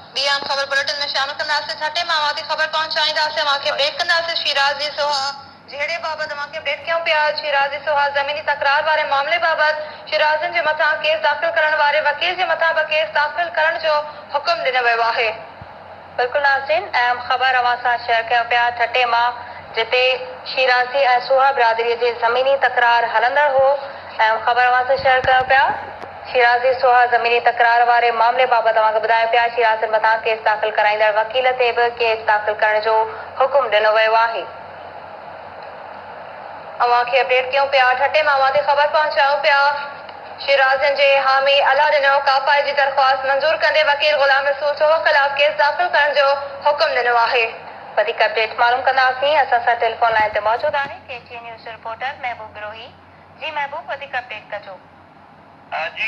बीआम खबर बुलेटिन में शामिल कंदासीं। छठे मावाती खबर पहुंचाईंदासीं। मांखे ब्रेक कंदासीं। शिराजी सोहा जहिड़े बाबति मांखे अपडेट कयूं पिया। शिराजी सोहा ज़मीनी तकरार वारे मामले बाबति शिराज़िन जे मथां केस दाख़िल करण वारे वकील जे मथां बि केस दाख़िल करण जो हुकुम ॾिनो वियो आहे। बिल्कुलु नाज़रीन, अहम ख़बर अवां सां शेयर कयूं पिया। ठटे मां जिते शिराज़ी ऐं सोहा बिरादरीअ जे ज़मीनी तकरार हलंदड़ हो, अहम ख़बर अवां सां शेयर कयूं पिया। शिराज़ी सोहा ज़मीनी तकरार वारे मामले बाबति तव्हांखे ॿुधायो पिया। शिराज़िन मथां केस दाख़िल कराईंदड़ वकील ते बि केस दाख़िल करण जो हुकुम ॾिनो वियो आहे। अवां खे अपडेट कयूं पिया। ठटे मावाती ख़बर पहुचायूं पिया। शिराज़िन जे हामी अला ॾिनो। कापाई जी दरख़्वास्त मंज़ूर कंदे वकील ग़ुलाम रसूल सोहा ख़िलाफ़ केस दाख़िल करण जो हुकुम ॾिनो आहे। वधीक अपडेट मालूम कंदासीं। असां सां टेलीफोन लाइन ते मौजूदु आहे केटीएन न्यूज़ रिपोर्टर महबूब बिरोही। जी महबूब, वधीक अपडेट कजो। जी,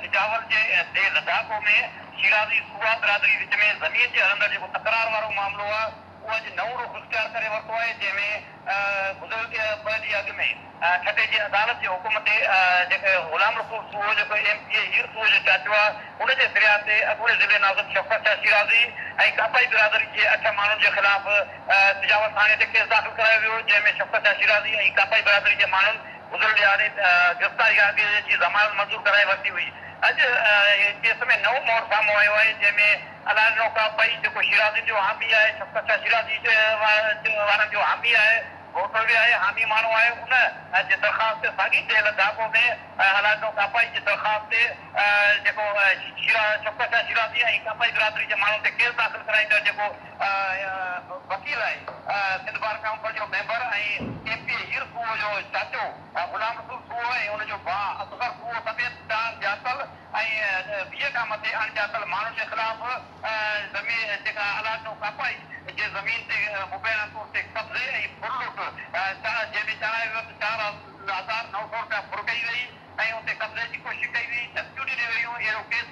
सिजावल जे लद्दाखो में शिराज़ी सोहा बिरादरी विच में ज़मीन जे हलंदड़ जेको तकरार वारो मामलो आहे, उहो अॼु नओं रुख़ इख़्तियार करे वरितो आहे, जंहिंमें गुज़िरियल 2 ॾींहं अॻु में ठटे जी अदालत जे हुकुम ते जेके ग़ुलाम रसूल सुहो जेको एमपीए हीर सुहो जो चाचो आहे, उन जे फ़रियाद ते अॻूणे ज़िले नाज़िम शफ़क़त शाह शिराज़ी ऐं कापाई बिरादरी जे 8 माण्हुनि जे ख़िलाफ़ सिजावल थाणे ते केस दाख़िल करायो वियो, जंहिंमें शफ़क़त शाह शिराज़ी ऐं कापाई बिरादरी जे माण्हुनि गुज़िरियल ॾियारे गिरफ़्तारी जी ज़मानत मंज़ूर कराए वरिती हुई। अॼु केस में नओं मोड़ साम्हूं आयो आहे, जंहिंमें अलानो कापाई जेको शिराज़ी जो हामी आहे, शफ़क़त शाह शिराज़ी वारनि जो हामी आहे, होटल आहे, हामी माण्हू आहे, उन जे दरख़्वास्त ते साॻी जे लद्दाखो में अलानो कापाई जी दरख़्वास्त ते जेको शफ़क़त शाह शिराज़ी ऐं कापाई बिरादरी जे माण्हुनि ते केस दाख़िल कराईंदड़ जेको वकील आहे, सिंध बार काउंसिल जो मेंबर ऐं एमपी हीर सुहो जो चाचो ग़ुलाम रसूल सुहो ऐं उनजो भाउ असगर सुहो समेत 4 ॼातल ऐं 20 खां मथे अणॼातल माण्हुनि जे ख़िलाफ़ ज़मीन जेका अलानो कापाई जे ज़मीन ते मुबैना तौर ते कब्ज़े ऐं फुरलुट जंहिंमें चढ़ायो वियो त 4,900 रुपया फुर कई वई ऐं उते कब्ज़े जी कोशिशि कई वई, धमकियूं ॾिनियूं वयूं। अहिड़ो केस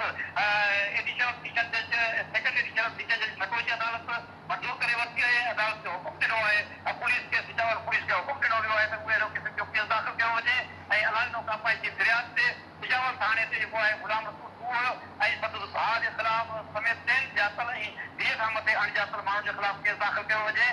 एडिशनल सेशन जज सेकंड एडिशनल सेशन जज खटोई अदालत मंज़ूर करे वरिती आहे। अदालत जो हुकुम ॾिनो आहे, पुलिस खे सिजावल पुलिस खे हुकुम ॾिनो वियो आहे त उहे अहिड़ो क़िस्म जो केस दाख़िल कयो वञे ऐं अलानो कापाई जी फ़रियाद ते सिजावल थाणे ते जेको आहे ग़ुलाम रसूल सुहो ऐं संदसि भाउ जे ख़िलाफ़ समेत 3 ॼातल ऐं 20 खां मथे अणॼातल माण्हुनि जे ख़िलाफ़ केस दाख़िल कयो वञे।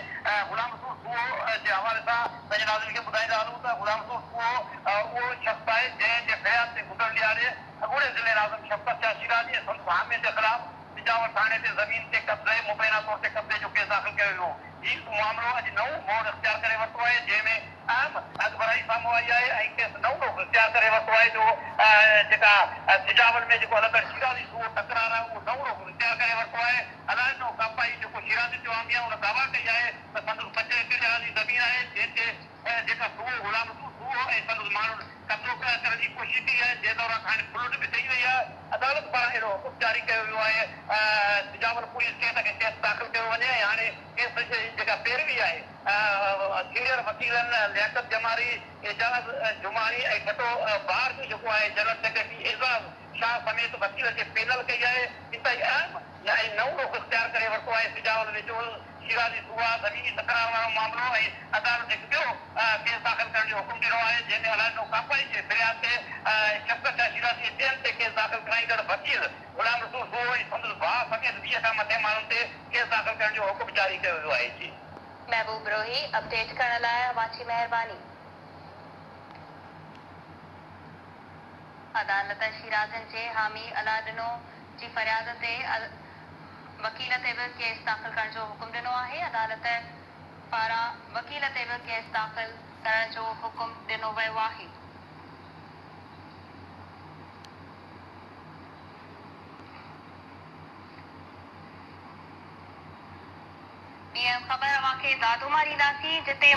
ग़ुलाम रसूल सुहो जे हवाले सां पंहिंजे नाज़रीन खे ॿुधाईंदा हलूं त ग़ुलाम रसूल सुहो उहो शख़्स आहे जंहिं जे फ़रियाद ते गुज़िरियल ॾियारे अॻूणे ज़िले नाज़िम शफ़क़त शाह शिराज़ी ऐं संदसि हामियुनि जे ख़िलाफ़ सिजावल थाणे ते ज़मीन ते कब्ज़े मुबैना तौर ते कब्ज़े जो केस दाख़िल कयो वियो। हीउ मामिलो अॼु नओं मोड़ इख़्तियार करे वरितो आहे, जंहिंमें अहम अॻुभराई साम्हूं आई आहे ऐं केस नओं रुख़ इख़्तियार करे वरितो आहे जो जेका सिजावल में जेको हलंदड़ शिराज़ी सुहो तकरार आहे, उहो नओं रुख़ इख़्तियार करे वरितो आहे। अलानो कापाई जेको शिराज़ी जो हामी आहे, उन दावा कई आहे त संदसि 5 एकड़ जी ज़मीन आहे, जंहिंते जेका सुहो ग़ुलाम रसूल सुहो ऐं संदसि माण्हुनि कब्ज़ो करण जी कोशिशि कई आहे, जंहिं दौरान हाणे फुलट बि कई वई आहे। अदालत पारां अहिड़ो हुकुम जारी कयो वियो आहे सिजावल पुलिस खे त केस दाख़िल कयो वञे ऐं हाणे केस जेका पैरवी आहे सीनियर वकीलनि लियाकत जमारी, एजाज़ जुमारी ऐं खटो बार जो जेको आहे जनरल सेक्रेटरी एजाज़ शाह समेत वकील जे पैनल कई आहे। इताई अहम ऐं नओं रुख़ इख़्तियार करे वरितो आहे सिजावल वेझो शिराज़ी सुहा ज़मीनी तकरार वारो मामिलो ऐं अदालत हिकु ॿियो केस दाख़िल करण जो हुकुम ॾिनो आहे, जंहिंमें अलानो कापाई जे फ़रियाद ते शफ़क़त शाह शिराज़ी ॿियनि ते केस दाख़िल कराईंदड़ वकील ग़ुलाम रसूल सुहो ऐं संदसि भाउ समेत 20 खां मथे माण्हुनि ते केस दाख़िल करण जो हुकुम जारी कयो वियो आहे। जी महबूब बिरोही, अपडेट करण लाइ अवां जी महिरबानी। अदालत शिराज़िन जे हामी अला ॾिनो जी फ़रियाद ते वकील ते बि केस दाख़िल करण जो हुकुम ॾिनो आहे। अदालत पारां वकील ते बि केस दाख़िल करण जो हुकुम ॾिनो वियो आहे। ॿी अहम ख़बर अवां खे दादू मां ॾींदासीं, जिते